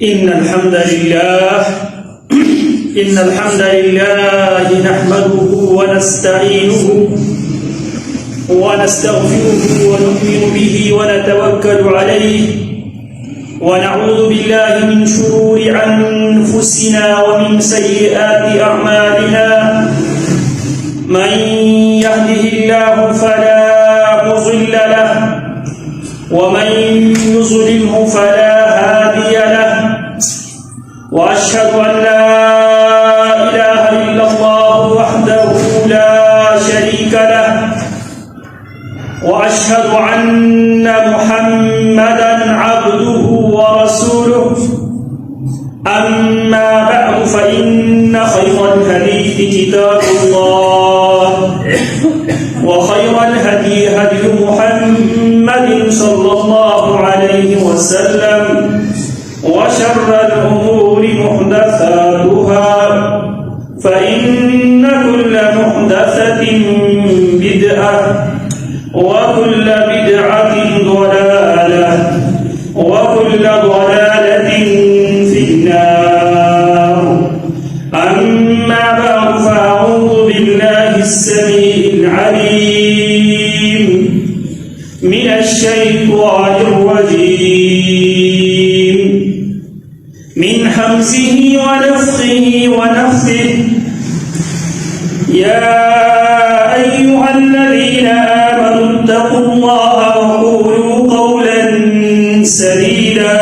إن الحمد لله نحمده ونستعينه ونستغفره ونؤمن به ونتوكل عليه ونعوذ بالله من شرور أنفسنا ومن سيئات أعمالنا من يهده الله فلا مضل له ومن يضلله فلا هادي له وأشهد أن لا إله إلا الله وحده لا شريك له وأشهد أن محمدا عبده ورسوله أما بعد فإن خير الحديث كتاب الله وخير الهدي هدي محمد صلى الله عليه وسلم وشر الأمور محدثاتها فإن كل محدثة بدعة وكل بدعة ضلالة وكل ضلالة في النار. أما بعد فأعوذ بالله السميع العليم من الشيطان الرجيم من همزه ونفخه ونفثه. يا أيها الذين آمنوا اتقوا الله وقولوا قولا سديدا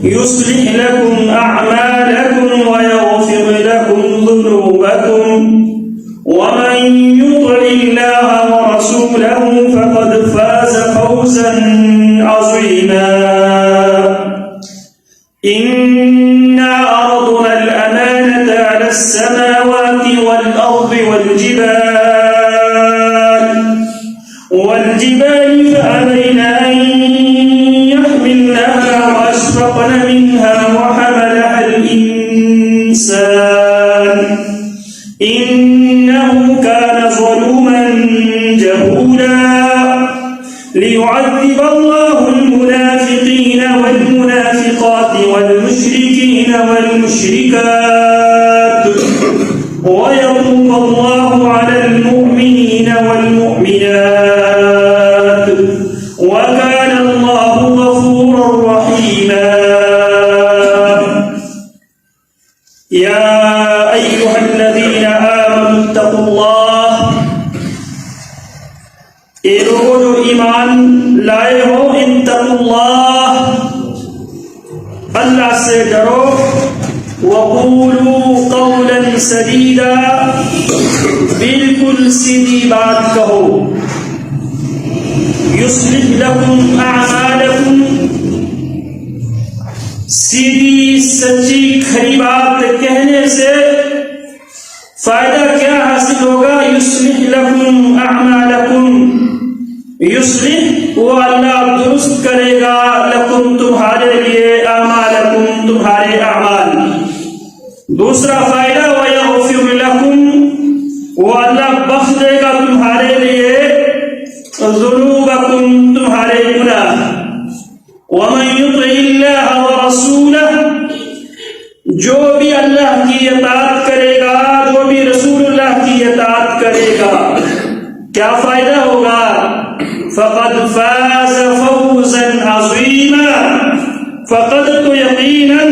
يصلح لكم أعمالكم ويغفر لكم ذنوبكم ومن يطع الله ورسوله فقد فاز فوزا عظيما. إنا عرضنا الأمانة على السماوات والأرض والجبال فأبين أن يحملنها وأشفقن منها وحملها الإنسان إنه كان ظلوما جهولا. ليعذب الله المنافقين والمنافقات والمشركين والمشركات ويتوب الله على المؤمنين والمؤمنات وكان الله غفورا رحيما. يا أيها الذين آمنوا اتقوا الله. اے لوگو جو ایمان لائے ہو اتقوا اللہ، اللہ سے ڈرو. وقولوا قولا سدیدا، بالکل سیدھی بات کہو. یصلح لکم اعمالکم، سیدھی سچی کھری بات کہنے سے فائدہ کیا حاصل ہوگا؟ یصلح لکم اعمالکم، یصلح وہ اللہ درست کرے گا لکم تمہارے لیے، اعمالکم تمہارے اعمال. دوسرا فائدہ وَيَغْفِرْ لَكُمْ، وہ اللہ بخش دے گا تمہارے لیے ذنوبکم تمہارے گناہ. وَمَن يُطِعِ اللَّهَ وَرَسُولَهُ، جو بھی اللہ کی اطاعت کرے گا، جو بھی رسول اللہ کی اطاعت کرے گا، کیا فائدہ ہوگا؟ فَقَدْ فَازَ فَوْزًا عَظِيمًا، فقد تو یقیناً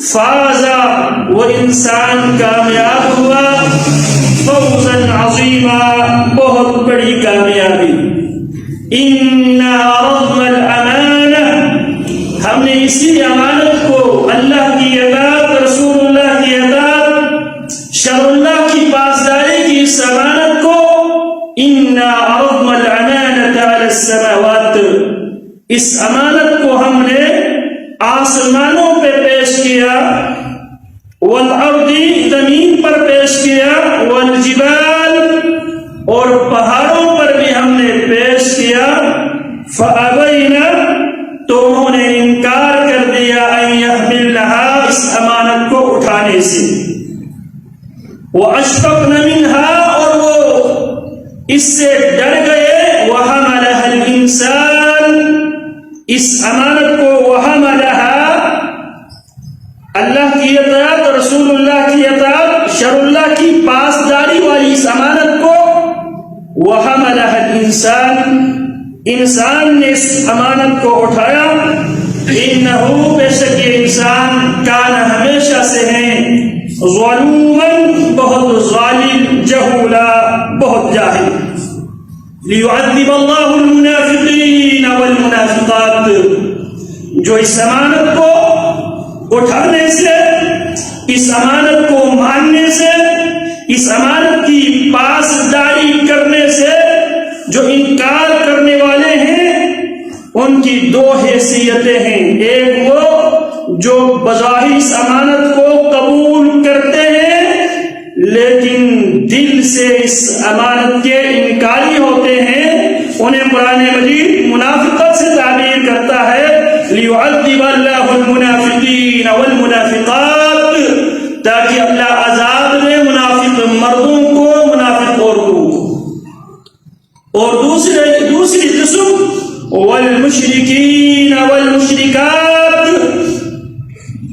فازا وہ انسان کامیاب ہوا، فوزا عظیما بہت بڑی کامیابی. انا عرضنا الامانہ، ہم نے اسی امانت کو، اللہ کی اطاعت، رسول اللہ کی اطاعت، شرع اللہ کی پاسداری کی اس امانت کو، انا عرضنا الامانۃ علی السماوات، اس امانت کو ہم نے آسمانوں پہ پیش کیا، والارض زمین پر پیش کیا، والجبال اور پہاڑوں پر بھی ہم نے پیش کیا. فابین، تو انہوں نے انکار کر دیا، ان یحملنہا، اس امانت کو اٹھانے سے. واشفقن منہا، اور وہ اس سے ڈر گئے. وحملها الانسان، اس امانت کو وحملها کی پاسداری والی اس امانت کو وَحَمَلَهَا الْإِنسَانُ انسان نے اس امانت کو اٹھایا اِنَّهُ بے شک یہ انسان کان ہمیشہ سے ہیں ظلوماً بہت ظالم جہولا بہت جاہل لِيُعَذِّبَ اللَّهُ الْمُنَافِقِينَ وَالْمُنَافِقَاتِ جو اس امانت کو اٹھانے سے اس امانت کو ماننے سے اس امانت کی پاسداری کرنے سے جو انکار کرنے والے ہیں ان کی دو حیثیتیں ہیں ایک وہ جو بظاہر اس امانت کو قبول کرتے ہیں لیکن دل سے اس امانت کے انکاری ہوتے ہیں انہیں قرآن مجید منافقت سے تعبیر کرتا ہے لِيُعَذِّبَ اللَّهُ الْمُنَافِقِينَ وَالْمُنَافِقَاتِ تاکہ اللہ عذاب دے منافق مردوں کو منافق عورتوں کو اور دوسری قسم والمشرکین والمشرکات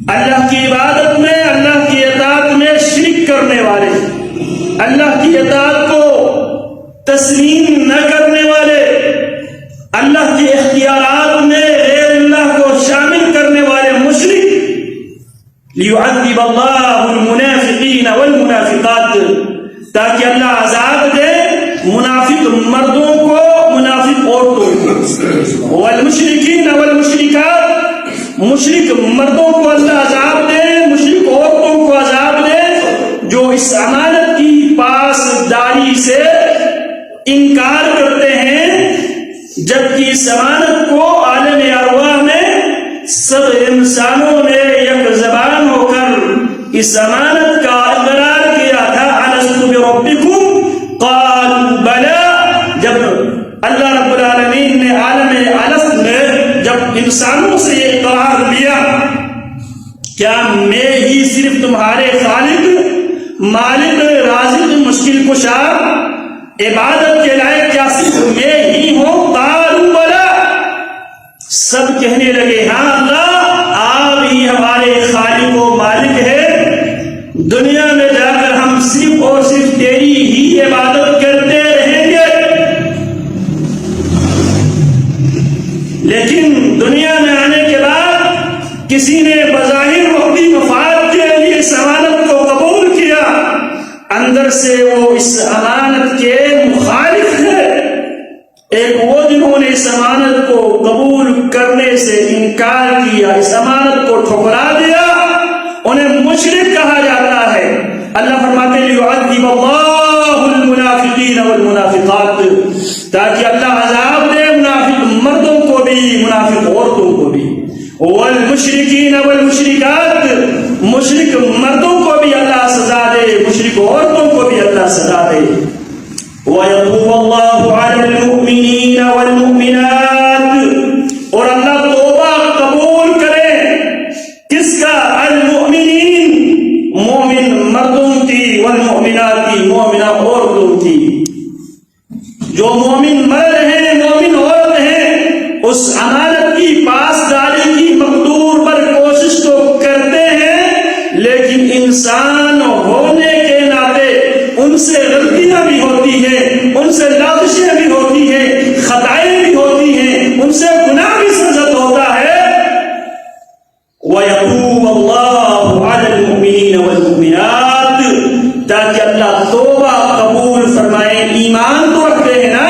اللہ کی عبادت میں اللہ کی اطاعت میں شرک کرنے والے اللہ کی اطاعت کو تسلیم نہ کرنے والے اللہ کے اختیارات میں غیر اللہ کو شامل کرنے والے مشرک لِيُعَذِّبَ اللَّهُ الْمُنَافِقِينَ وَالْمُنَافِقَاتِ تاکہ اللہ عذاب دے منافق مردوں کو منافق عورتوں کو والمشرکین والمشرکات مشرک مردوں کو اللہ عذاب دے مشرک عورتوں کو عذاب دے جو اس امانت کی پاسداری سے انکار کرتے ہیں جبکہ اس امانت کو عالم ارواح میں سب انسانوں نے یک زبان ہو کر اس امانت کا اقرار کیا تھا الست بربکم قالوا بلی جب اللہ رب العالمین نے عالم الست میں جب انسانوں سے یہ اقرار لیا کیا میں ہی صرف تمہارے خالق مالک رازق مشکل کشا عبادت کے لائق کیا صرف میں ہی ہوں قالوا بلی سب کہنے لگے ہاں اللہ آپ ہی ہمارے خالق و مالک ہے دنیا میں جا کر ہم صرف اور صرف تیری ہی عبادت کرتے رہیں گے لیکن دنیا میں آنے کے بعد کسی نے بظاہر وقتی مفاد کے لیے اس امانت کو قبول کیا اندر سے وہ اس امانت کے مخالف ہے ایک وہ جنہوں نے اس امانت کو قبول کرنے سے انکار کیا اس امانت کو ٹھکرا دیا انہیں مشرک کہا جاتا ہے اللہ فرماتے ہیں لِيُعَذِّبَ اللَّهُ الْمُنَافِقِينَ وَالْمُنَافِقَاتِ تاکہ اللہ عذاب دے منافق مردوں کو بھی منافق عورتوں کو بھی والمشرکین والمشرکات مشرک مردوں کو بھی اللہ سزا دے مشرک عورتوں کو بھی اللہ سزا دے وَيَتُوبَ اللَّهُ عَلَى الْمُؤْمِنِينَ وَالْمُؤْمِنَاتِ اور اللہ توبہ قبول کرے کس کا المؤمنین مومن مردوں کی والمؤمنات مومنہ عورتوں کی جو مومن مرد ہیں مومن عورت ہیں اس امانت کی پاسداری کی مقدور پر کوشش تو کرتے ہیں لیکن انسان ہونے کے ناطے ان سے غلطیاں بھی ہوتی ہیں ان سے لغزشیں بھی ہوتی ہیں خطائیں بھی ہوتی ہیں ان سے گناہ بھی سرزد ہوتا ہے وَيَتُوبَ اللَّهُ عَلَى الْمُؤْمِنِينَ وَالْمُؤْمِنَاتِ تاکہ اللہ توبہ قبول فرمائے ایمان تو رکھتے ہیں نا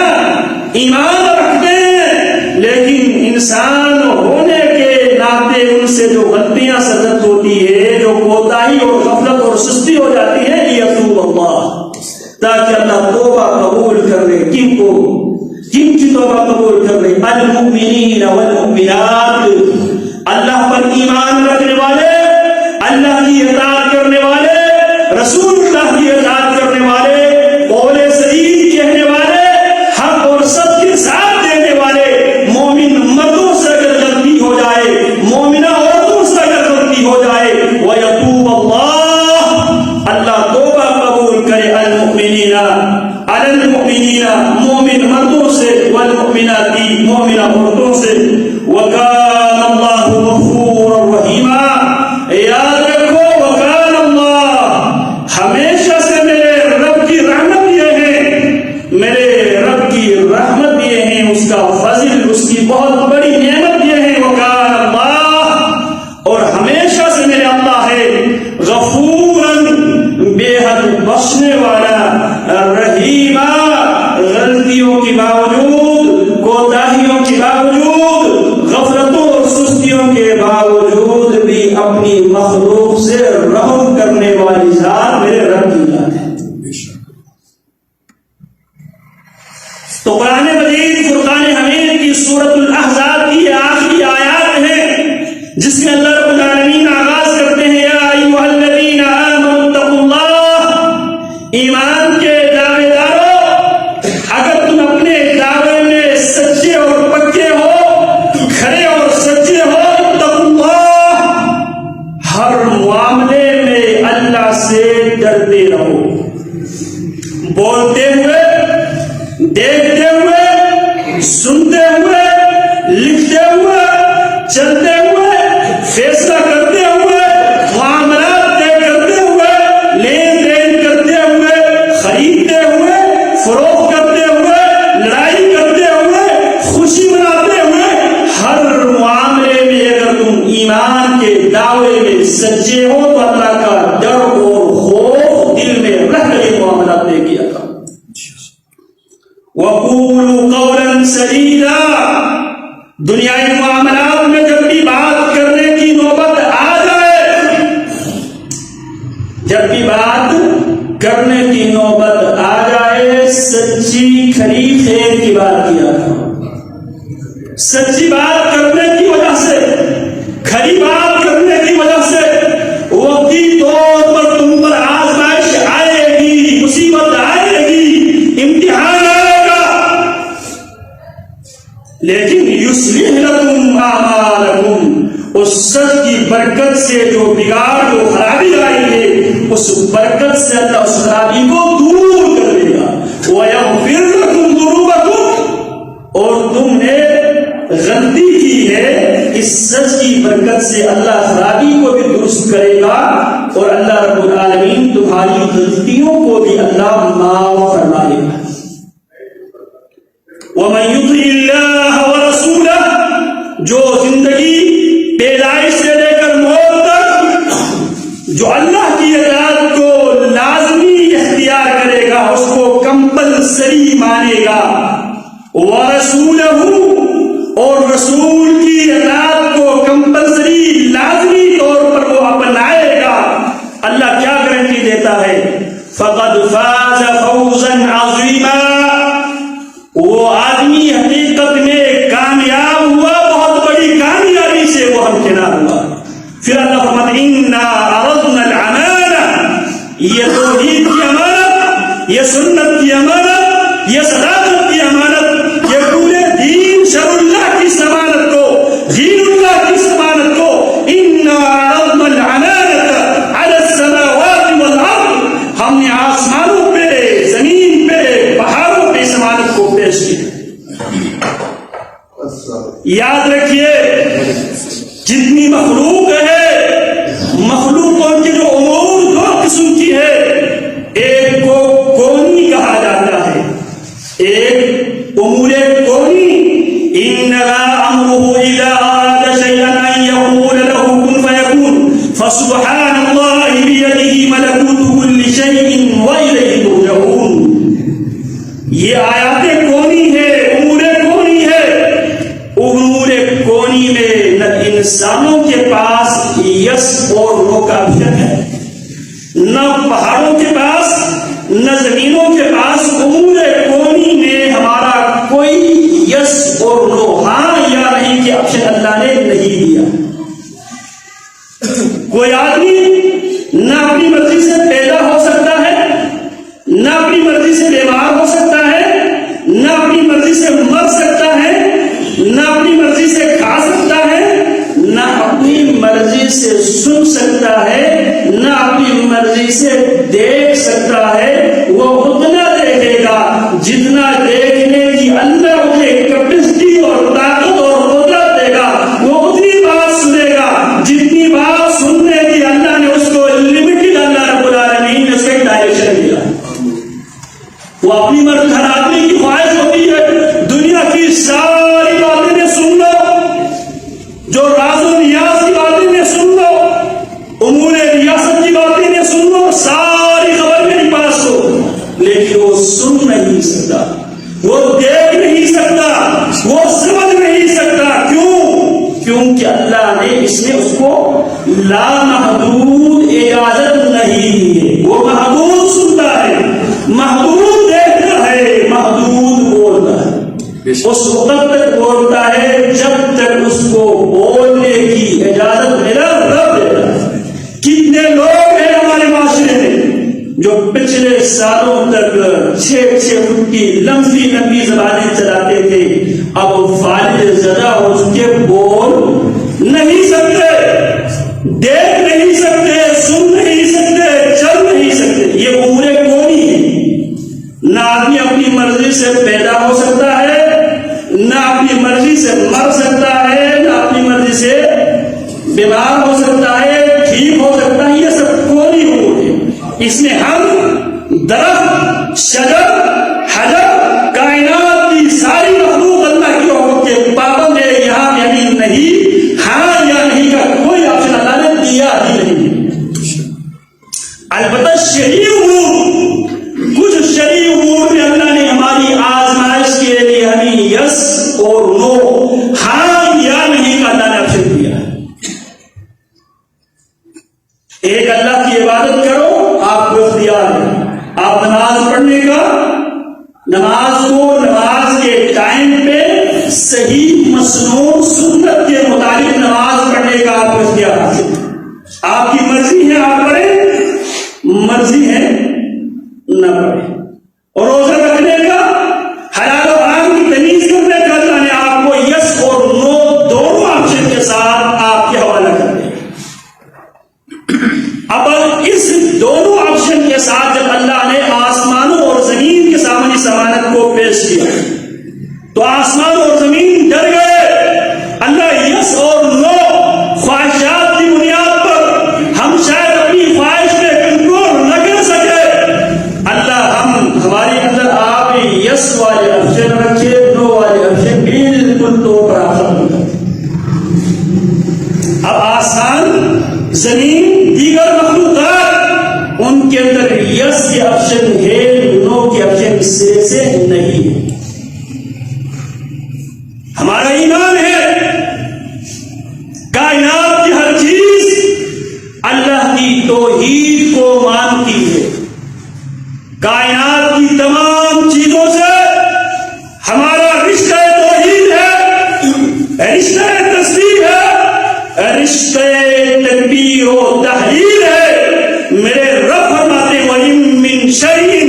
ایمان رکھتے ہیں لیکن انسان ہونے کے ناطے ان سے جو غلطیاں سرزد ہوتی ہے جو کوتاہی اور غفلت اور سستی ہو جاتی ہے لِيَتُوبَ اللَّهُ تاکہ اللہ توبہ قبول کر لے کن کی توبہ قبول کر لے المؤمنین والمؤمنات اللہ پر ایمان رکھنے والے اللہ کی اطاعت کرنے والے رسول اللہ کی اطاعت کرنے والے قول سدید کہنے والے حق اور سچ کے ساتھ دینے والے مومن مردوں سے اگر غلطی ہو جائے مومنہ عورتوں سے اگر غلطی ہو جائے وَيَتُوبَ اللَّهُ اللہ توبہ قبول کرے المؤمنین علی المؤمنین مومن مردوں سے والمؤمنات مومنہ عورتوں سے وَكَانَ اللَّهُ غَفُورًا رَحِيمًا یاد رکھو وَكَانَ اللَّهُ ہمیشہ سے اپنی مخلوق سے رحم کرنے والی ذات میرے رب کی ذات ہے۔ تو قرآن مجید فرقان حمید کی سورۃ الاحزاب کی آخری آیات ہیں جس میں اللہ رب العالمین آغاز کرتے ہیں یا ایھا الذین آمنوا اتقوا اللہ، ایمان کے دعوے دارو اگر تم اپنے دعوے میں سچے اور پکے ہو، کھڑے اور سچے ہو، اتقوا اللہ، ہر معاملے میں اللہ سے ڈرتے رہو، بولتے ہوئے، دیکھتے ہوئے، سنتے ہوئے، لکھتے ہوئے، چلتے ہوئے، فیصلہ کرتے ہوئے، معاملات طے کرتے ہوئے، لین دین کرتے ہوئے، خریدتے ہوئے، فروخت کرتے ہوئے، لڑائی کرتے ہوئے، خوشی مناتے ہوئے، ہر معاملے میں اگر تم ایمان کے دعوے میں سچے ہو تو اللہ کا ڈر اور خوف دل میں رکھ کر یہ معاملات طے کیا تھا۔ وَقُولُوا قَوْلًا سَدِيدًا، دنیائی معاملات میں جب بھی بات کرنے کی نوبت آ جائے، جب بھی بات کرنے کی نوبت آ جائے، سچی کھری خیر کی بات کیا کرو۔ سچی بات کرنے کی وجہ سے، کھری بات کرنے کی وجہ سے وقتی طور پر تم پر آزمائش آئے گی، مصیبت آئے گی، امتحان آئے گا، لیکن یصلح لکم اعمالکم، اس سچ کی برکت سے جو بگاڑ، جو خرابی آئی ہے، اس برکت سے اللہ اس خرابی کو دور کر دے گا۔ وَيَغْفِرْ لَكُمْ ذُنُوبَكُمْ، اور تم نے غلطی کی ہے، اس سچ کی برکت سے اللہ خرابی کو بھی درست کرے گا، اور اللہ رب العالمین تمہاری غلطیوں کو بھی اللہ معاف فرمائے گا۔ وَمَن يُطِعِ اللَّهَ وَرَسُولَهُ، جو زندگی پیدائش سے لے کر موت تک جو اللہ کی اطاعت کو لازمی اختیار کرے گا، اس کو کمپلسری مانے گا، وَرَسُولَهُ، اور رسول کی اطاعت کو کمپلسری لازمی طور پر وہ اپنائے گا، اللہ کیا گارنٹی دیتا ہے؟ فَقَدْ فَازَ فَوْزًا عَظِيمًا، وہ آدمی حقیقت میں کامیاب ہوا، بہت بڑی کامیابی سے وہ ہمکنار ہوا۔ پھر اللہ فرماتے اِنَّا عَرَضْنَا الْأَمَانَةَ، یہ توحید کی امانت، یہ سنت کی امانت، یہ صداقت کی امانت، یہ پورے دین شرع اللہ کی ضمانت کو، دین اللہ کی ضمانت کو، اِنَّا عَرَضْنَا الْأَمَانَةَ عَلَى السَّمَاوَاتِ وَالْأَرْضِ، ہم نے آسمانوں پہ، زمین پہ، پہاڑوں پہ ضمانت کو پیش کیا۔ یاد رکھیے جتنی مخلوق ہے، مخلوقوں کے جو امور دو قسم کی ہے، ایک کو کونی کہا جاتا ہے، ایک امور کونی، انما امره اذا اراد شيئا ان يقول له كن فيكون، فسبحان الله بيده ملكوت كل شيء واليه ترجعون۔ یہ آیات کونی ہے، امور کونی ہے۔ امور کونی میں نہ انسانوں کے پاس یس اور نو کا آپشن ہے، نہ پہاڑوں کے پاس، نہ زمینوں کے پاس۔ امور کونی میں ہمارا کوئی یس اور نو، ہاں یا نہیں کے آپشن اللہ نے نہیں دیا۔ کوئی آدمی نہ اپنی مرضی سے پیدا ہو سکتا ہے، نہ اپنی مرضی سے بیمار ہو سکتا ہے، نہ اپنی مرضی سے مر سکتا ہے، نہ اپنی مرضی سے کھا سکتا ہے، نہ اپنی مرضی سے سن سکتا ہے، نہ اپنی مرضی سے دیکھ سکتا ہے۔ وہ اتنا دیکھے گا جتنا دیکھنے کی اللہ اسے کیپیسٹی اور طاقت اور قدرت دے گا، وہ اتنی بات سنے گا جتنی بات سننے کی اللہ نے اس کو لمیٹڈ، اللہ رب العالمین نے اس کا ڈائریکشن دیا۔ وہ اپنی مرضی، ہر آدمی کی خواہش ہوتی ہے دنیا کی ساری باتیں نے سن لو، جو راز و نیاز کی باتیں نے سن لو، امور ریاست کی باتیں نے سن لو، ساری خبر میرے پاس ہو، لیکن وہ سن نہیں سکتا، وہ دیکھ نہیں سکتا، وہ سمجھ نہیں سکتا۔ کیوں؟ کیونکہ اللہ نے اس میں اس کو لامحدود اجازت نہیں دی ہے. وہ محدود سنتا ہے، محدود دیکھتا ہے، محدود بولتا ہے. اس وقت تک بولتا ہے جب تک اس کو بولنے کی اجازت میرا رب دیتا ہے. کتنے لوگ ہیں ہمارے معاشرے میں جو پچھلے سالوں تک 6 فٹ کی لمبی لمبی زبانیں چلاتے تھے، اب فالج زدہ ہو چکے، بول نہیں سکتے، دیکھ نہیں سکتے، سن نہیں سکتے، چل نہیں سکتے. یہ امور کونی ہے. نہ آدمی اپنی مرضی سے پیدا ہو سکتا ہے، نہ اپنی مرضی سے مر سکتا ہے، نہ اپنی مرضی سے بیمار ہو سکتا ہے، ٹھیک ہو سکتا ہے. یہ سب کونی امور ہے. اس میں ہم درخت، شجر، حجر، کائنات کی ساری مخلوق اللہ کی حکم کے پابند ہے. یہاں یعنی نہیں، ہاں یا نہیں کا کوئی آپشن اللہ نے دیا ہی نہیں. البتہ شرعی امور، کچھ شرعی امور میں اللہ نے ہماری آزمائش کے لیے ہمیں یس اور نو، ہاں یا نہیں کا اللہ نے آپشن دیا ہے. ایک اللہ کی عبادت کرو، آپ کو اختیار ہے. آپ نماز پڑھنے کا، نماز کو نماز کے ٹائم پہ صحیح مسنون سنت کے مطابق نماز پڑھنے کا آپ کو اختیار ہے. آپ کی مرضی ہے آپ پڑھیں، مرضی ہے نہ پڑھیں. اور روزہ رکھنے کا، حلال و حرام کی تمیز کرنے کا اللہ نے آپ کو یس اور نو دونوں آپشن کے ساتھ آپ کے حوالہ کر دیا. اب اس دونوں آپشن کے ساتھ جب اللہ نے آسمانوں اور زمین کے سامنے سمانت کو پیش کیا تو آسمان اور زمین ڈر گئے. اللہ یس اور نو خواہشات کی بنیاد پر ہم شاید اپنی خواہش پہ کنٹرول نہ کر سکے. اللہ ہمارے اندر آپ یس والے آپشن رکھے، نو والے آپشن بالکل طور پر آسان. اب آسمان، زمین، دیگر مخلوقات، ان کے اندر یس کے آپشن ہے، نو کے آپشن سے نہیں ہے. ہمارا ایمان ہے کائنات کی ہر چیز اللہ کی توحید کو مانتی ہے. کائنات کی تمام چیزوں سے ہمارا رشتہ توحید ہے، رشتہ تسبیح ہے، رشتہ تکبیر و تحلیل ہے. میرے رب فرماتے ہیں وَإِن مِّن شَيْءٍ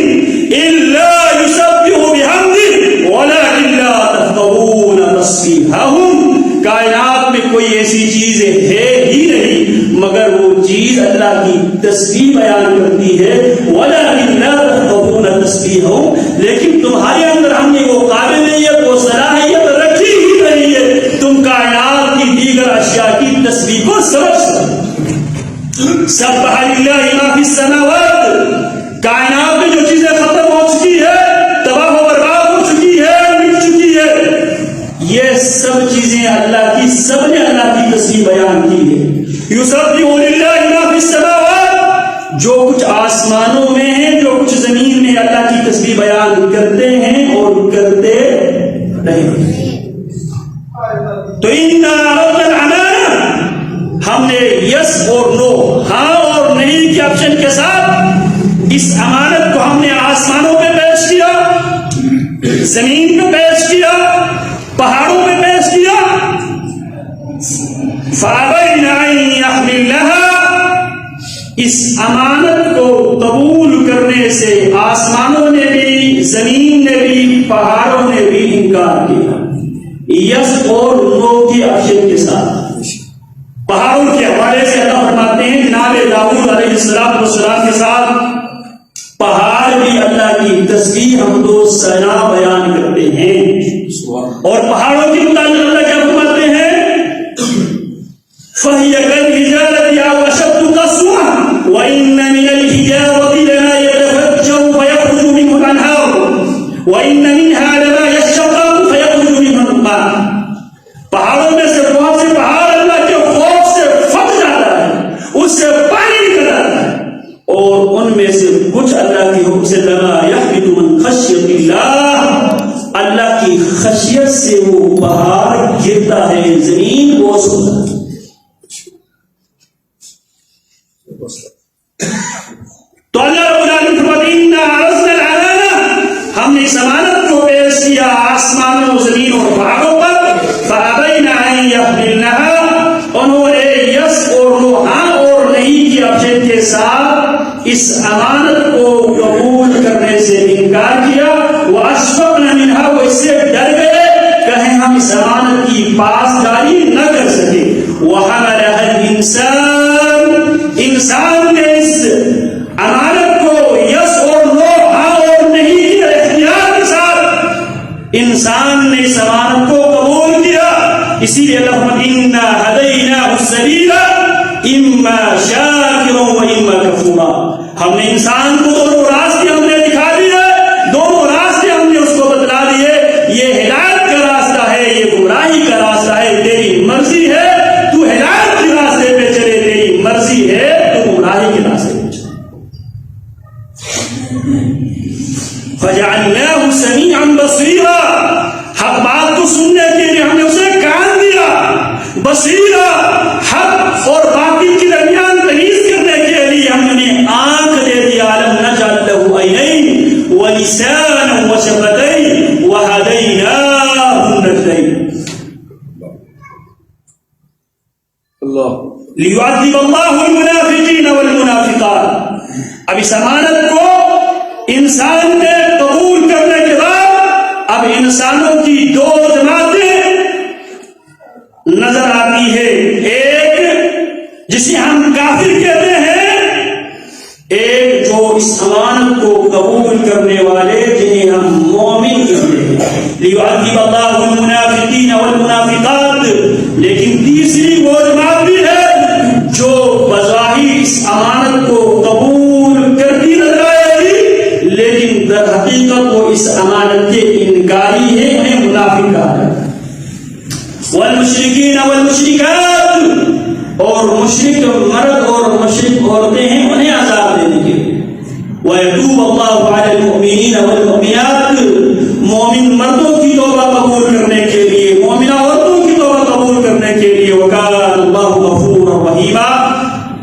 إِلَّا يُسَبِّحُ بِحَمْدِهِ وَلَٰكِن لَّا تَفْقَهُونَ تَسْبِيحَهُمْ. کائنات میں کوئی ایسی چیز ہے ہی نہیں مگر وہ چیز اللہ کی تسبیح بیان کرتی ہے. وَلَٰكِن لَّا تَفْقَهُونَ تَسْبِيحَهُمْ. لیکن تمہارے اندر ہم نے وہ قابلیت، وہ صلاحیت رکھی ہی نہیں ہے تم کائنات کی دیگر اشیاء کی تسبیح کو سمجھ سکتے. سبح للہ ما فی السماوات، کائنات میں جو چیزیں ختم ہو چکی ہے، تباہ و برباد ہو چکی ہے، مٹ چکی ہے، یہ سب چیزیں اللہ کی، سب نے اللہ کی تسبیح بیان کی ہے. یسبح للہ ما فی السماوات، جو کچھ آسمانوں میں ہے، جو کچھ زمین میں، اللہ کی تسبیح بیان کرتے ہیں اور کرتے رہیں. تو ہم نے یس اور نو، ہاں اور نہیں کے آپشن کے ساتھ اس امانت کو ہم نے آسمانوں پہ پیش کیا، زمین پہ پیش کیا، پہاڑوں پہ پیش کیا. فَأَبَيْنَ أَن يَحْمِلْنَهَا، اس امانت کو قبول کرنے سے آسمانوں نے بھی، زمین نے بھی، پہاڑوں نے بھی انکار کیا. یس اور نو کے آپشن کے ساتھ. پہاڑوں کے حوالے سے اللہ فرماتے ہیں جناب داؤد علیہ السلام کے ساتھ پہاڑ بھی اللہ کی تسبیح حمد و ثنا بیان کرتے ہیں. اور پہاڑوں کے متعلق اللہ کیا فرماتے ہیں؟ فَهِيَ كَالْحِجَارَةِ أَوْ أَشَدُّ قَسْوَةً وَإِنَّ مِنَ الْحِجَارَةِ لَمَا يَتَفَجَّرُ فَيَخْرُجُ مِنْهُ الْأَنْهَارُ وَإِنَّ مِنْهَا لَمَا يَشَّقَّقُ فَيَخْرُجُ مِنْهُ الْمَاءُ. پہاڑوں میں سے بہت سے پہاڑ اللہ کے خوف سے پھٹ جاتا ہے، اس سے پانی نکل آتا ہے، اور ان میں سے کچھ اللہ کی حکم سے لما یحبط من خشیت اللہ، اللہ کی خشیت سے وہ پہاڑ گرتا ہے، زمین بوس ہوتا ہے. تو اللہ رب العالمین فرماتے ہیں اِنَّا عَرَضْنَا الْأَمَانَةَ، ہم نے اس امانت کو پیش کیا آسمانوں زمین اور پہاڑوں پر، فَأَبَيْنَ أَن يَحْمِلْنَهَا، انہوں نے یس اور نو ہاں اور نہیں کی آپشن کے ساتھ اس امانت کو قبول کرنے سے انکار کیا، وَأَشْفَقْنَ مِنْهَا، وہ اس سے ڈر گئے کہیں ہم اس امانت کی پاسداری نہ کر سکے، وَحَمَلَهَا الْإِنسَانُ، انسان نے اس امانت کو یس اور نو ہاں اور نہیں کی اختیار کے ساتھ انسان نے اس امانت کو قبول کیا، اسی لیے اللہ اِنَّا هَدَيْنَاهُ السَّبِيلَ إِمَّا شَاكِرًا وَإِمَّا كَفُورًا، ہم نے انسان کو دونوں راستے ہم نے دکھا دیے، دونوں راستے ہم نے اس کو بتلا دیے، یہ ہدایت کا راستہ ہے، یہ گمراہی کا راستہ ہے، تیری مرضی ہے تو ہدایت کے راستے پہ چلے، تیری مرضی ہے تو گمراہی کے راستے پہ چلے۔ فَجَعَلْنَاهُ سَمِيعًا بَصِيرًا، حق بات کو سننے کے لیے ہم نے اسے کان دیا، بصیرہ حق اور باطل کے درمیان تمیز کرنے کے لیے ہم نے آنکھ دے دی، عَلَمْ نَجْعَلْ لَهُ عَيْنَيْنِ وَلِسَانًا وَشَفَتَيْنِ وَهَدَيْنَاهُ النَّجْدَيْنِ، لِيُعَذِّبَ اللَّهُ الْمُنَافِقِينَ وَالْمُنَافِقَاتِ۔ اب اس امانت کو انسان نے قبول کرنے کے بعد اب انسانوں کی دو جماعتیں نظر آتی ہے، ایک جسے ہم کافر کہتے ہیں، ایک جو اس امانت کو قبول کرنے والے جنہیں ہم مومن کہتے ہیں، لِيُعَذِّبَ اللَّهُ الْمُنَافِقِينَ وَالْمُنَافِقَاتِ۔ لیکن تیسری وہ جماعت بھی ہے جو بظاہر اس امانت کو قبول کرتی نظر آئے گی، لیکن در حقیقت وہ اس امانت کے انکاری ہیں، انہیں منافق کہا جاتا ہے۔ والمشرکین والمشرکات، اور مشرک مرد اور مشرک عورتیں ہیں، انہیں عذاب دینے کے لیے۔ وَيَتُوبُ اللَّهُ عَلَى الْمُؤْمِنِينَ وَالْمُؤْمِنَاتِ، مومن مردوں کی توبہ قبول کرنے کے لیے، مومنہ عورتوں کی توبہ قبول کرنے کے لیے، وَكَانَ اللَّهُ غَفُورًا رَحِيمًا،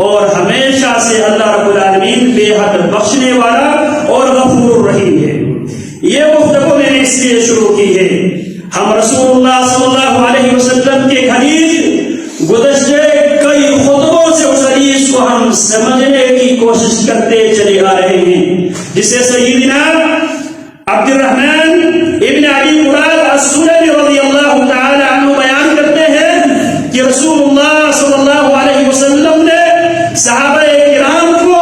اور ہمیشہ سے اللہ رب العالمین بے حد بخشنے والا اور غفور رحیم ہے۔ یہ گفتگو میں نے اس لیے شروع کی ہے، ہم رسول اللہ صلی اللہ علیہ وسلم کے حدیث گزشتہ کئی خطبوں سے اس حدیث کو ہم سمجھنے کی کوشش کرتے چلے آ رہے ہیں، جسے سیدنا عبد الرحمن ابن ابی مراد السلمی رضی اللہ تعالی عنہ بیان کرتے ہیں کہ رسول اللہ صلی اللہ علیہ وسلم نے صحابہ کرام کو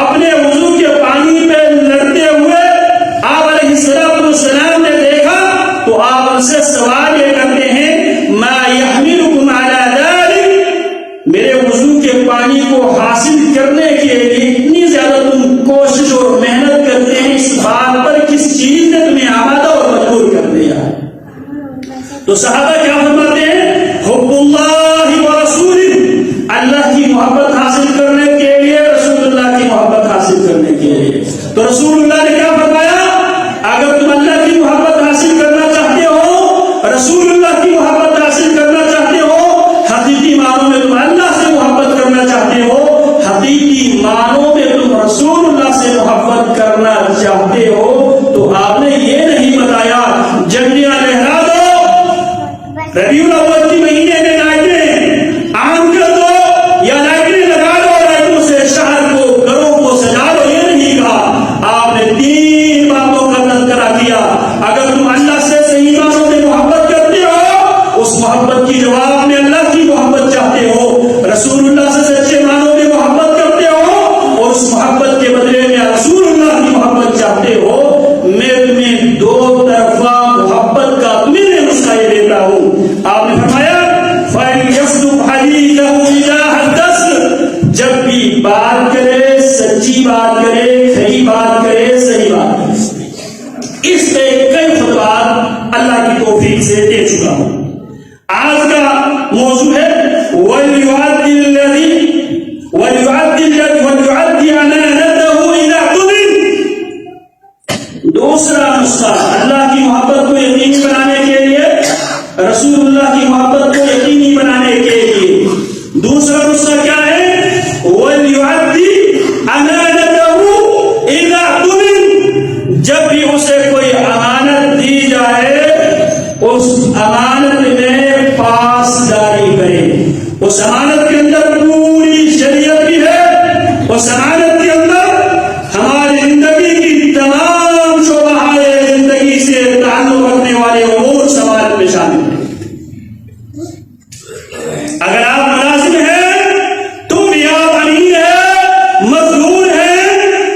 اپنے وضو کے پانی پہ لڑتے ہوئے آپ علیہ السلام نے دیکھا تو آپ ان سے سوال یہ کرتے ہیں، ما یحملکم علی ذلک، میرے وضو کے پانی کو حاصل کرنے کے لیے اتنی زیادہ تم کوشش اور محنت کرتے ہیں، اس بات پر کس چیز نے تمہیں آمادہ اور مجبور کر دیا؟ تو صحابہ کیا فرماتے ہیں؟ حب اللہ ورسولہ، اللہ کی محبت حاصل کرنے کے لیے، رسول اللہ کی محبت حاصل کرنے کے لیے۔ تو رسول اللہ نے کیا فرمایا؟ اگر تم اللہ کی محبت حاصل کرنا چاہتے ہو، رسول اللہ کی محبت حاصل کرنا چاہتے ہو، حقیقی معنوں میں تم اللہ سے محبت کرنا چاہتے ہو، حقیقی معنوں میں تم رسول اللہ سے محبت کرنا چاہتے ہو، تو آپ نے یہ نہیں بتایا جھنڈیاں لہرا دو، ربیع الاول کے مہینے میں لائٹیں عام کر دو، یا لائٹیں لگا دو، لائٹوں سے شہر کو گھروں کو سجا دو، یہ نہیں کہا۔ آپ نے تین باتوں کا تذکرہ کیا۔ اگر تم اللہ سے صحیح معنوں میں محبت کرتے ہو، اس محبت کی جواب میں اللہ کی محبت چاہتے ہو، رسول اللہ سے سچے معنوں میں محبت کرتے ہو، اور اس محبت کے بدلے میں رسول اللہ کی محبت چاہتے ہو، میں تمہیں دو طرفہ محبت کا تمہیں نسخہ دیتا ہوں۔ آپ نے فرمایا فَلْيَصْدُقْ حَدِيثَهُ إِذَا حَدَّثَ، جب بھی بات کرے سچی بات کرے، کھری بات کرے، صحیح بات کرے۔ اس پہ کئی خطبات اللہ کی توفیق سے دے چکا ہوں۔ آج کا موضوع ہے وَلْيُعَدِّ أَمَانَتَهُ إِذَا اؤْتُمِنَ، دوسرا نسخہ اللہ کی محبت کو یقینی بنانے کے لیے، رسول اللہ کی محبت کو یقینی بنانے کے لیے دوسرا نسخہ کیا ہے؟ وَلْيُعَدِّ اس امانت کے اندر پوری شریعت بھی ہے، اس امانت کے اندر ہماری زندگی کی تمام شعبہ زندگی سے تعلق رکھنے والے امور سماعت میں شامل ہیں۔ اگر آپ ملازم ہیں تو بھی آپ امین ہیں، مزدور ہیں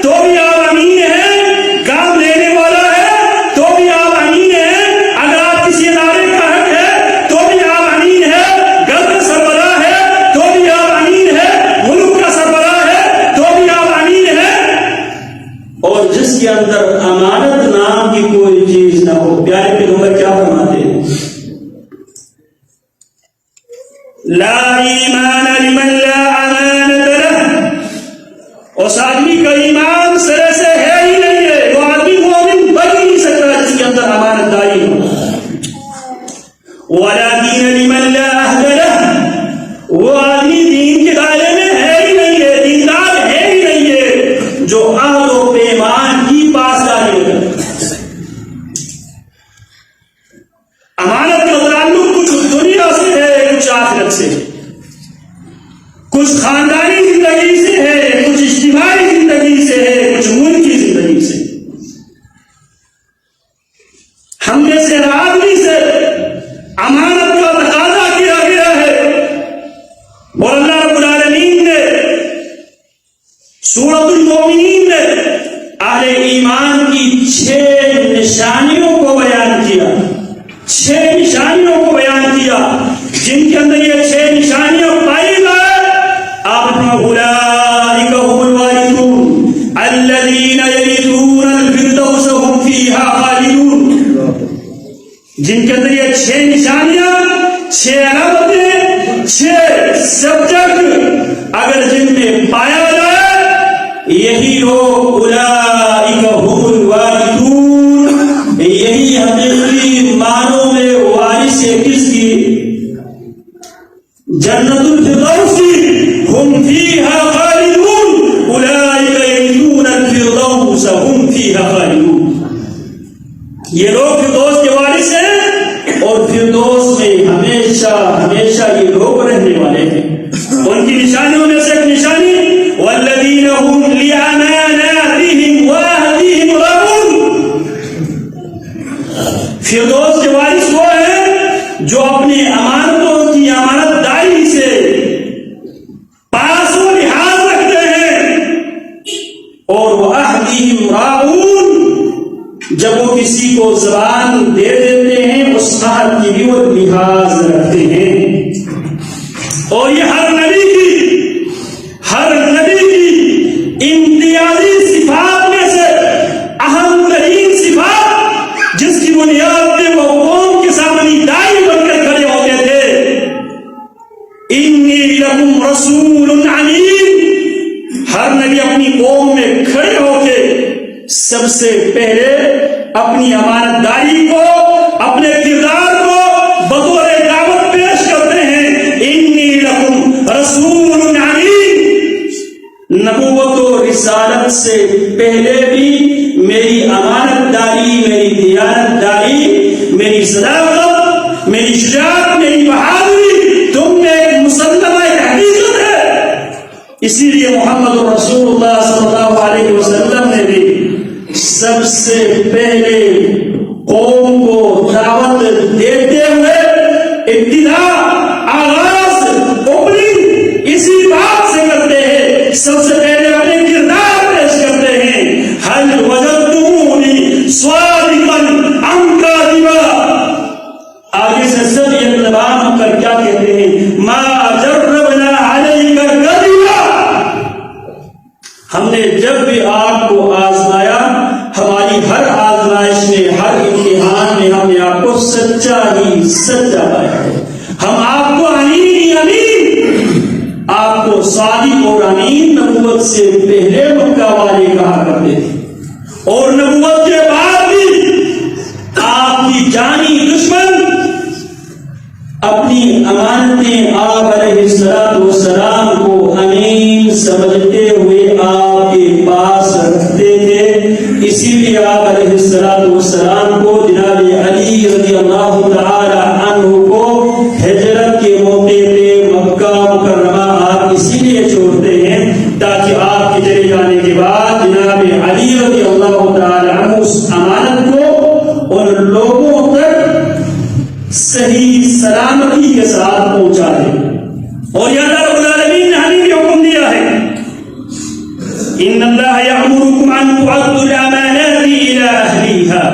تو بھی آپ امین ہیں، کام لینے والا ہے تو بھی آپ امین ہیں، اگر آپ کسی ادارے کا حق ہے تو بھی آپ امین ہیں، گھر کا سربراہ ہے تو بھی آپ امین ہیں، ملک کا سربراہ ہے تو بھی آپ امین ہیں۔ اور جس کے اندر امانت نام کی کوئی چیز نہ ہو، پیارے پیغمبر کیا فرماتے ہیں؟ لا ایمان لمن لا امانت لہ، اس آدمی کا ایمان سرے سے ہے ہی نہیں ہے، وہ آدمی مومن بن نہیں سکتا جس کے اندر امانت داری ہو۔ ولا دین لمن لا عہد لہ، وہ آدمی دین کے دائرے میں ہے ہی نہیں ہے، دیندار ہے ہی نہیں ہے جو عہد و پیمان کی پاسداری کرے۔ امانت کا تعلق کچھ دنیا سے ہے، کچھ آخرت سے، کچھ خاندانی زندگی سے ہے، کچھ اجتماعی زندگی سے ہے، کچھ ملکی زندگی سے۔ ہم میں سے ہر آدمی سے امانت کا تقاضا کیا گیا ہے، اور اللہ رب العالمین نے سورۃ المومنین میں اہل ایمان کی 6 نشانیوں کو بیان کیا، 6 نشانیوں کو بیان کیا، جن کے اندر یہ 6 نشانیاں پائی گئے۔ آپ اولئک هم الوارثون الذین یرثون الفردوس هم فیہا خالدون، جن کے اندر یہ 6 نشانیاں، 6 علامتیں، 6 سبجیکٹ اگر جن میں پایا جائے، یہی لوگ اولئک هم الوارثون، یہی حقیقی معنوں میں وارث کس کی؟ جنت الفردوس کی، ہم فیہا خالدون، اولئک یرثون الفردوس ہم فیہا خالدون، یہ لوگ فردوس کے وارث ہیں اور فردوس میں ہمیشہ ہمیشہ یہ لوگ رہنے والے ہیں۔ ان کی نشانیوں میں سے ایک نشانی والذین هم لأماناتهم وعہدهم راعون، فردوس کے وارث وہ ہیں جو اپنی امانتوں کی امانت داری سے پاس و لحاظ رکھتے ہیں، اور وہ عہدہم راعون، جب وہ کسی کو زبان دے دیتے ہیں اس عہد کی بھی وہ لحاظ رکھتے ہیں۔ اور یہ ہر نبی کی امتیازی صفات میں سے اہم ترین صفات، جس کی بنیاد پہ وہ قوم کے سامنے دائی بن کر کھڑے ہوتے تھے، انی لکم رسول امین۔ ہر نبی اپنی قوم میں کھڑے ہو کے سب سے پہلے اپنی امانت داری کو، اپنے کردار کو بطور دعوت پیش کرتے ہیں، انی لکم رسول امین۔ نبوت و رسالت سے پہلے بھی میری امانت داری، میری دیانت داری، میری صداقت، میری شجاعت، میری بہادری تم میں ایک مسلمہ حقیقت ہے۔ اسی لیے محمد رسول اللہ صلی اللہ علیہ وسلم نے بھی سب سے پہلے قوم کو دعوت دیتے ہوئے ابتدا، آغاز، اوپننگ اسی بات سے کرتے ہیں، سب سے پہلے اپنے کردار پیش کرتے ہیں، حل وجدتمونی صادقا ام کاذبا۔ آگے سے سب اقتبام کر کیا کہتے ہیں؟ ما جربنا علیک کذبا، ہم نے جب بھی آپ کو آزمایا، ہماری ہر آزمائش میں، ہر امتحان میں ہم نے آپ کو سچا ہی سچا پایا ہے۔ ہم آپ کو امین ہی امین، آپ کو صادق اور امین نبوت سے پہلے مکہ والے کہا کرتے تھے، اور نبوت کے بعد بھی آپ کی جانی دشمن اپنی امانتیں آپ علیہ السلام کو امین سمجھتے ہوئے آپ کے پاس رکھتے تھے۔ اسی لیے آپ علیہ السلام کو جناب علی رضی اللہ تعالی عنہ کو ہجرت کے موقع پہ مکہ ان اللہ یأمرکم ان تؤدوا الامانات الی اہلیہا،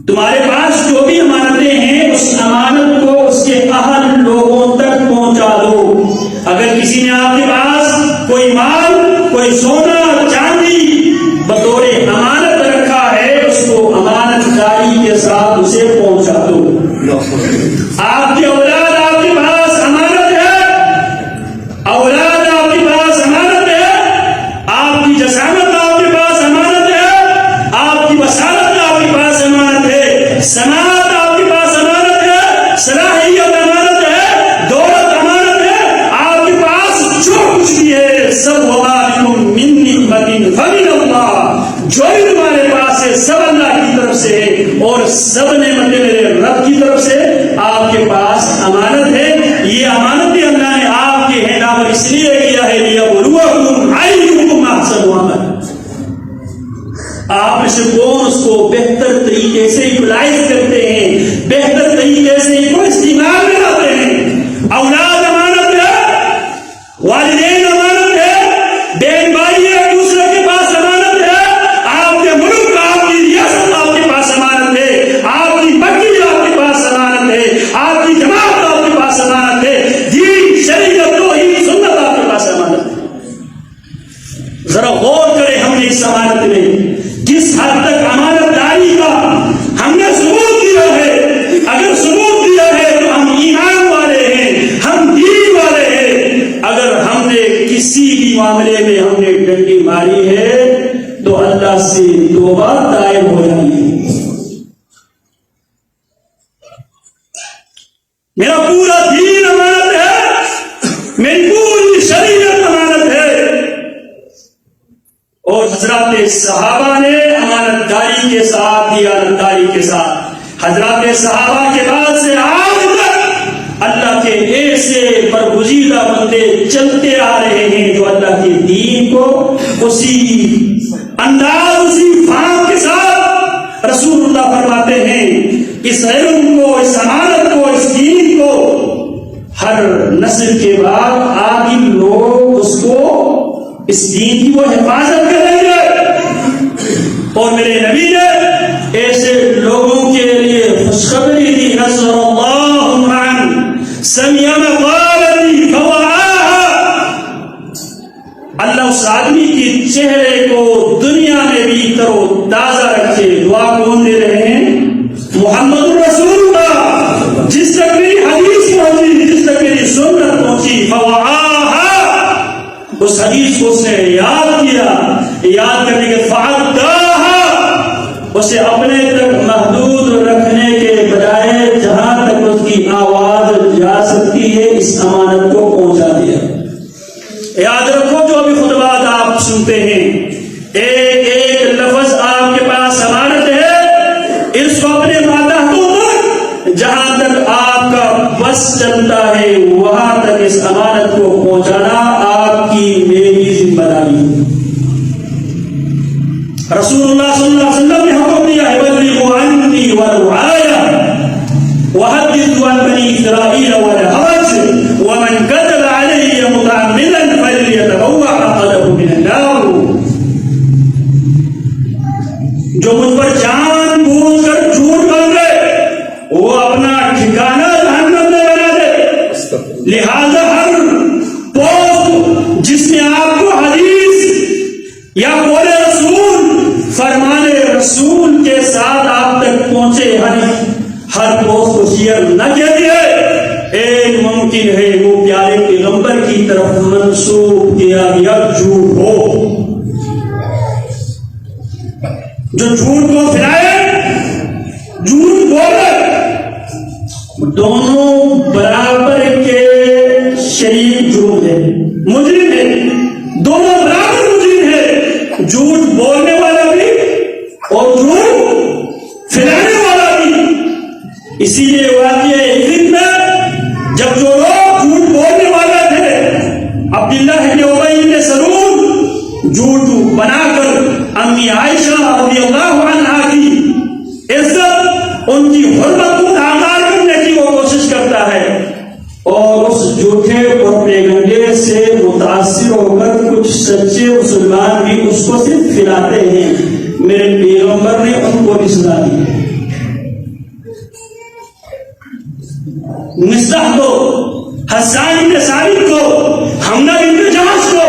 تمہارے پاس جو بھی امانتیں ہیں اس امانت کو اس کے اہل لوگوں تک پہنچا دو۔ اگر کسی نے آپ کے پاس کوئی مال، کوئی سونا چاندی بطور امانت رکھا ہے، اس کو امانت داری کے ساتھ اسے پہنچا دو۔ آپ کی اولاد آپ کے پاس امانت ہے، اولاد آپ کے پاس امانت ہے، آپ کی جسامت آپ کے پاس امانت ہے، آپ کی بصارت آپ کے پاس امانت ہے، سماعت آپ کے پاس امانت ہے، صلاحیت امانت ہے، دولت امانت ہے، آپ کے پاس جو کچھ بھی ہے سب وما بکم من نعمت فمن اللہ، جو بھی تمہارے پاس ہے سب اللہ کی طرف سے ہے، اور سب نعمتیں میرے رب کی طرف سے آپ کے پاس امانت ہے۔ یہ امانت بھی اللہ نے آپ کے ہینڈ اس لیے کیا ہے لیبلوکم ایکم احسن عملا، آپ میں سے کون اس کو بہتر طریقے سے یوٹیلائز کرتے ہیں، بہتر طریقے سے اس کو استعمال میں لاتے ہیں۔ اولاد امانت ہے، والدین امانت ہے، بہن بھائی ایک دوسرے کے پاس امانت ہے، آپ کے ملک آپ کی ریاست آپ کے پاس امانت ہے، آپ کی بچی آپ کے پاس امانت ہے، آپ کی جماعت آپ کے پاس امانت ہے، دین شریعت توحید سنت آپ کے پاس امانت ہے۔ ذرا غور کریں ہم نے اس امانت میں کس حد تک امانت داری کا ہم نے ثبوت دیا ہے۔ اگر ثبوت دیا ہے تو ہم ایمان والے ہیں، ہم دین والے ہیں۔ اگر ہم نے کسی بھی معاملے میں ہم نے ڈنڈی ماری ہے تو اللہ سے توبہ طائب ہو جائیے۔ میرا پورا دین امانت ہے، میری پوری شریعت امانت ہے۔ اور حضرات صحابہ نے امانت داری کے ساتھ، دیانت داری کے ساتھ، حضرات صحابہ کے بعد سے آج تک اللہ کے ایسے برگزیدہ بندے چلتے آ رہے ہیں جو اللہ کے دین کو اسی انداز، اسی فہم کے ساتھ رسول اللہ فرماتے ہیں اس علم کو، اس امانت کو، اس دین کو ہر نسل کے بعد آگے لوگ اس کو، اس دین کی وہ حفاظت کریں گے۔ اور میرے نبی نے ایسے لوگوں کے لیے خوشخبری دی، نصر اللہ من سمع مقالتی فوعاها، اللہ اس آدمی کے چہرے کو دنیا میں بھی ترو تازہ رکھے۔ دعا کون دے رہے ہیں؟ محمد رسول اللہ، جس تک میری حدیث پہنچی، جس تک میری سنت پہنچی، فوعاها، اس حدیث کو اس نے یاد کیا، یاد کرنے کے فعداها، اسے اپنے تک محدود رکھنے کے بجائے جہاں تک اس کی آواز جا سکتی ہے اس امانت کو پہنچا دیا۔ یاد رکھو جو بھی خطبات آپ سنتے ہیں، ایک ایک لفظ آپ کے پاس امانت ہے، اس کو اپنے ماتحتوں تک جہاں تک آپ کا بس چلتا ہے وہاں تک اس امانت کو پہنچانا آپ کی میری ذمہ داری ہے۔ رسول اللہ صلی اللہ علیہ وسلم نے حکم دیا ہے بلغوا عنی ولو آیہ وحدثوا عن بنی اسرائیل ولا حرج ومن كذب علی متعمدا فلیتبوأ مقعده من النار، جو مجھ پر جان بوجھ کر جھوٹ بول گئے وہ اپنا ٹھکانہ جہنم میں بنا دے۔ لہذا ہر پوسٹ جس میں آپ کو حدیث یا قول رسول، فرمان رسول کے ساتھ آپ تک پہنچے، ہر پوسٹ کو شیئر نہ کیجیے۔ ایک ممکن ہے وہ پیارے پیغمبر کی طرف منسوب کیا گیا جھوٹ ہو، جو جھوٹ کو پھیلائے، جھوٹ بولے، دونوں برابر کے شریک جھوٹ ہے، مجرم ہے، دونوں برابر مجرم ہے، جھوٹ بولنے والا بھی اور جھوٹ پھیلانے والا بھی۔ اسی لیے واقعہ عید میں جب جو لوگ جھوٹ بولنے والے تھے، عبداللہ بن ابی بن سلول جھوٹ بنا کر امی عائشہ رضی اللہ عنہا کی عزت، ان کی حرمت کو داغدار کرنے کی وہ کوشش کرتا ہے، اور اس جھوٹے اور پیغمبر سے متاثر ہو کر کچھ کچھ سچے مسلمان بھی اس کو صرف کھلاتے ہیں، میرے پیغمبر نے ان کو بھی سنا دی۔ مصطح کو، حسان بن ثابت کو، حمزہ بن جہش کو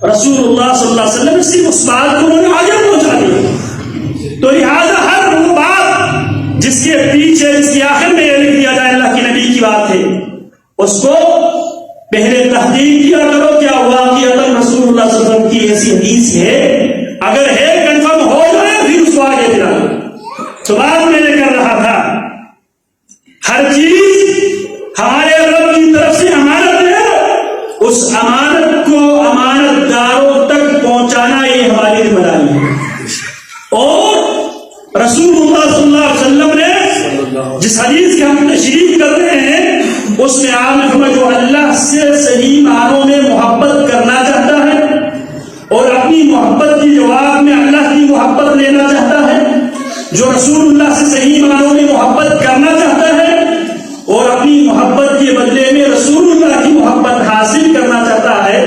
رسول اللہ صلی اللہ علیہ وسلم نے صرف اس بات کو انہوں نے آگے پہنچا دیا۔ تو لہٰذا ہر وہ بات جس کے پیچھے، جس کے آخر میں یہ لکھ دیا جائے اللہ کے نبی کی بات ہے، اس کو پہلے تحقیق کیا کرو کیا واقعتاً رسول اللہ صلی اللہ علیہ وسلم کی ایسی حدیث ہے، اگر ہے کنفرم ہو جائے پھر اس کو آگے دلا۔ تو بات میں نے کر رہا تھا ہر چیز ہمارے رب کی طرف سے امانت ہے، اس امانت کو امانت داروں تک پہنچانا یہ ہماری ذمہ داری ہے۔ اور رسول اللہ صلی اللہ علیہ وسلم نے جس حدیث کی ہم تشریح کر رہے ہیں اس میں آپ نے فرمایا جو اللہ سے صحیح معنوں میں محبت کرنا چاہتا ہے اور اپنی محبت کی جواب میں اللہ کی محبت لینا چاہتا ہے، جو رسول اللہ سے صحیح معنوں میں محبت کرنا چاہتا ہے اور اپنی محبت کے بدلے میں رسول اللہ کی محبت حاصل کرنا چاہتا ہے،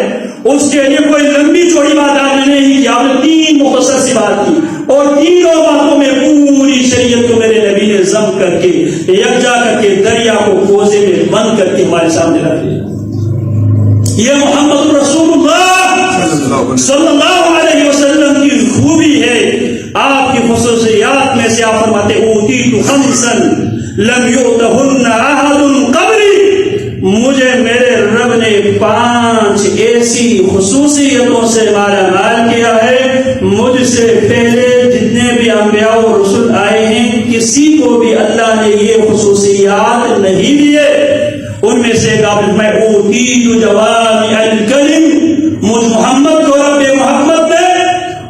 اس کے لیے کوئی لمبی چوڑی بات آپ نے نہیں کی، آپ نے تین مختصر سی بات کی اور تینوں باتوں میں پوری شریعت کو میرے نبی نے ضم کر کے یکجا کر کے دریا کو کوزے میں بند کر کے ہمارے سامنے رکھ دیا۔ یہ محمد رسول اللہ صلی اللہ علیہ وسلم کی خوبی ہے۔ آپ کی خصوصیات میں سے آپ فرماتے اوتیت خمسا لم یؤتہن احد قبلی، مجھے میرے رب نے 5 ایسی خصوصیتوں سے مالا مال کیا ہے، مجھ سے پہلے جتنے بھی انبیاء و رسول آئے ہیں کسی کو بھی اللہ نے یہ خصوصیات نہیں دیے۔ ان میں سے ایک آپ میں اوتیت جوامع الکلم، مجھ محمد کو رب محمد نے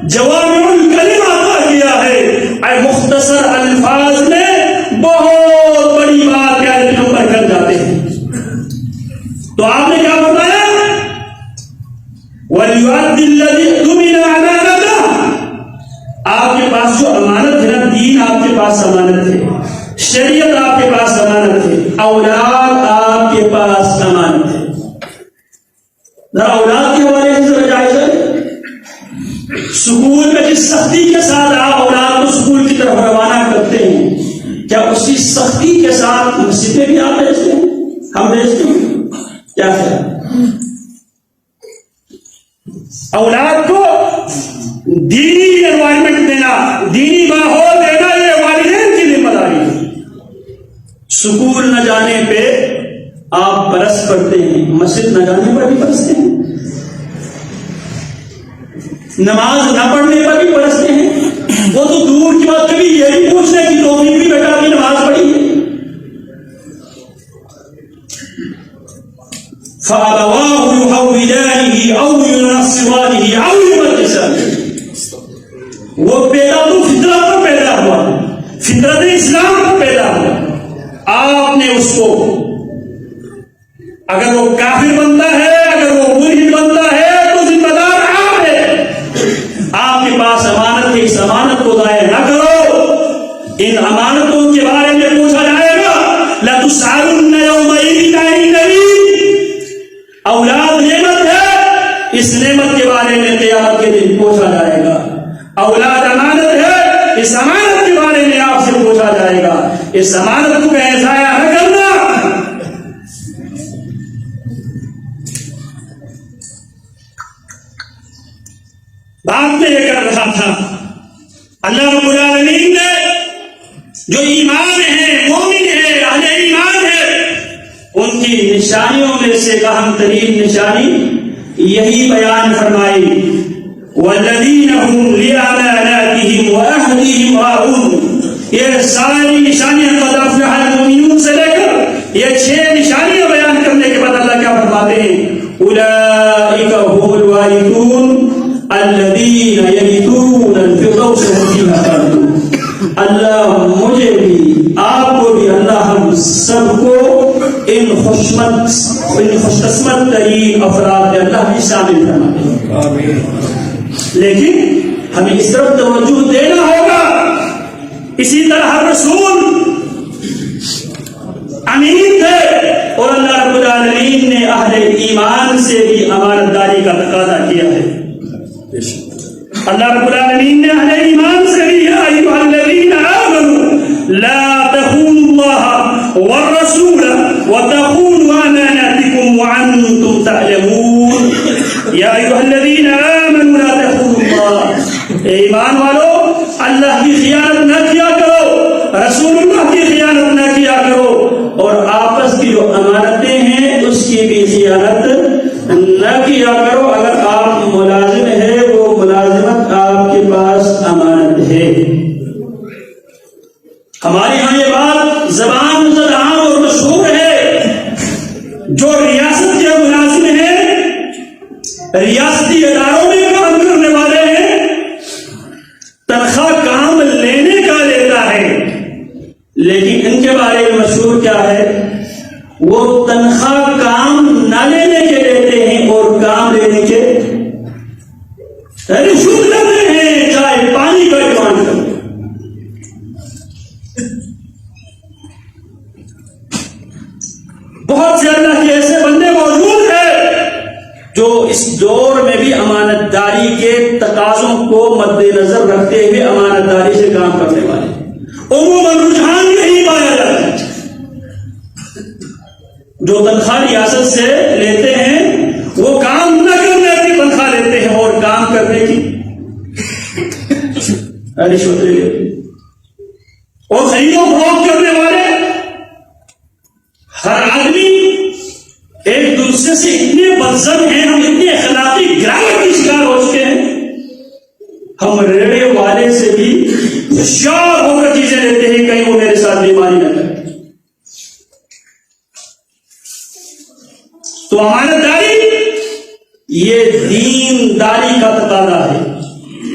جوامع الکلم عطا کیا ہے، اے مختصر الفاظ میں بہت بڑی بات پیارے پیغمبر کر جاتے ہیں۔ تو آپ نے کیا بتایا وَلْيُؤَدِّ الَّذِي اؤْتُمِنَ أَمَانَتَهُ، آپ کے پاس جو امانت ہے نا، دین آپ کے پاس امانت ہے، شریعت آپ کے پاس امانت ہے، اولاد آپ کے پاس امانت ہے۔ ذرا اولاد کے حوالے سے ذرا جائزہ ہے، سکول میں جس سختی کے ساتھ آپ اولاد کو سکول کی طرف روانہ کرتے ہیں، کیا اسی سختی کے ساتھ مسجد میں بھی آپ بھیجتے ہیں؟ ہم بھیجتے ہیں کیا خیال؟ اولاد کو دینی انوائرمنٹ دینا، دینی ماحول دینا، یہ والدین کی ذمہ داری ہے۔ سکول نہ جانے پہ آپ برس پڑتے ہیں، مسجد نہ جانے پر بھی برستے ہیں، نماز نہ پڑھنے پر بھی برستے ہیں۔ وہ تو دور کی بات، کبھی یہ بھی پوچھنے کی توفیق بھی بیٹا اپنی نماز پڑھی ہے؟ فَأَبَوَاهُ يُحَوِّدَانِهِ أَوْ يُنَصِّرَانِهِ أَوْ يُمَجِّسَانِهِ، وہ پیدا تو فطرت پر پیدا ہوا، فطرت اسلام پر پیدا ہوا، آپ نے اس کو اگر وہ کافر بنتا ہے، اگر وہ ملحد بنتا ہے تو ذمہ دار آپ ہے۔ آپ کے پاس امانت ہے، اس امانت کو ضائع نہ کرو۔ ان امانتوں کے بارے میں پوچھا جائے گا، لَتُسْأَلُنَّ يَوْمَئِذٍ عَنِ النَّعِيمِ، اولاد نعمت ہے، اس نعمت کے بارے میں قیامت کے دن پوچھا جائے گا۔ اولاد امانت ہے، اس امانت کے بارے میں آپ سے پوچھا جائے گا۔ اس امانت کو کہیں ضائع نہ کرنا۔ بات میں یہ کر رہا تھا، اللہ رب العالمین نے جو ایمان ہے، مومن ہے، اہل ایمان ہے، ان کی نشانیوں میں سے اہم ترین نشانی یہی بیان فرمائی، وَالَّذِينَ هُمْ لِأَمَانَاتِهِمْ وَعَهْدِهِمْ رَاعُونَ۔ یہ ساری نشانیاں قد افلح المؤمنون سے لے کر یہ 6 نشانیاں بیان کرنے کے بعد اللہ کیا فرماتے ہیں، أُولَئِكَ هُمُ الْوَارِثُونَ الَّذِينَ يَرِثُونَ الْفِرْدَوْسَ هُمْ فِيهَا خَالِدُونَ۔ اللہ مجھے بھی، آپ کو بھی، اللہ ہم سب کو ان خوش قسمت ترین افراد میں اللہ بھی شامل فرمائے۔ لیکن ہمیں اس طرف توجہ دینا ہوگا، اسی طرح رسول امین تھے اور اللہ رب العالمین نے نے اہل ایمان سے بھی امانت داری کا تقاضا کیا ہے۔ اللہ رب العالمین نے اہل ایمان سے بھی یا ایھا الذین آمنوا لا تخونوا اللہ والرسول وتخونوا اماناتکم وانتم تعلمون، یا ایھا الذین آمنوا لا تخونوا اللہ، اے ایمان والو اللہ کی خیانت نہ کیا کرو، رسول اللہ کی خیانت نہ کیا کرو، اور آپس کی جو امانتیں ہیں اس کی بھی خیانت نہ کیا کرو۔ اگر آپ ملازم ہے، وہ ملازمت آپ کے پاس امانت ہے۔ ہمارے یہاں یہ بات زبان زد عام اور مشہور ہے، جو ریاست کے ملازم ہیں، ریاستی اداروں میں کام کرنے والے ہیں، تنخواہ کام لینے کا لیتا ہے، لیکن ان کے بارے میں مشہور کیا ہے؟ وہ تنخواہ کام نہ لینے کے لیتے ہیں اور کام لینے کے رشوت لیتے ہیں، چاہے پانی کا ڈیمانڈ کرتے ہیں۔ بہت سے اللہ کے ایسے بندے موجود ہیں جو اس دور میں بھی امانت داری کے تقاضوں کو مد نظر رکھتے ہوئے امانت داری سے کام کرنے والے ہیں۔ عموماً رجحان نہیں پایا جاتا، جو تنخواہ ریاست سے لیتے ہیں وہ کام نہ کرنے کی تنخواہ لیتے ہیں اور کام کرنے کی رشوت لیتے ہیں، اور خرید و فروخت کرنے والے ہر آدمی ایک دوسرے سے اتنے بدظن ہیں، ہم اتنے اخلاقی گراوٹ کی شکار ہو چکے ہیں، ہم ریڑے والے سے بھی ہوشیار ہو کر چیزیں لیتے ہیں کہیں وہ میرے ساتھ بیماری نہ کرے۔ تو امانت داری یہ دین داری کا تقاضا ہے،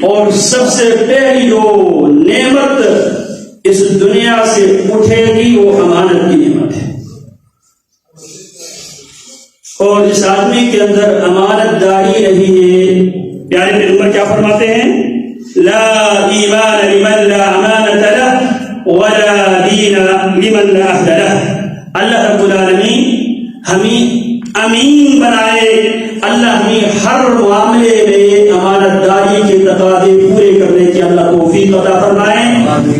اور سب سے پہلی جو نعمت اس دنیا سے اٹھے گی وہ امانت کی نعمت ہے، اور جس آدمی کے اندر امانت داری نہیں ہے، پیارے پیغمبر کیا فرماتے ہیں؟ لا ایمان لمن لا امانت له ولا دین لمن لا عہد له۔ اللہ رب العالمین ہمیں امین بنائے، اللہ ہمیں ہر معاملے میں امانت داری کے تقاضے پورے کرنے کی اللہ توفیق عطا فرمائے۔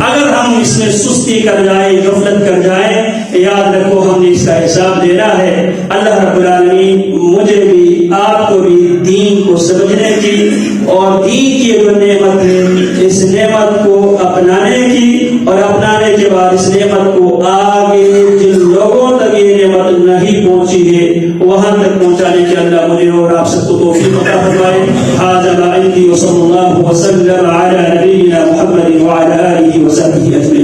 اگر ہم اس میں سستی کر جائیں، غفلت کر جائیں، یاد رکھو ہم نے اس کا حساب دینا ہے۔ اللہ رب العالمین مجھے بھی آپ کو بھی دین کو سمجھنے کی اور دین کی جو نعمت ہے اس نعمت کو اپنانے کی، اور اپنانے کے بعد اس نعمت کو آگے جن لوگوں تک یہ نعمت نہیں پہنچی ہے وہاں تک پہنچانے کے اللہ مجھے اور آپ سب کو توفیق عطا فرمائے۔ ھذا ما عندي وصلی اللہ وسلم علی نبینا محمد وعلی آلہ وصحبہ اجمعین۔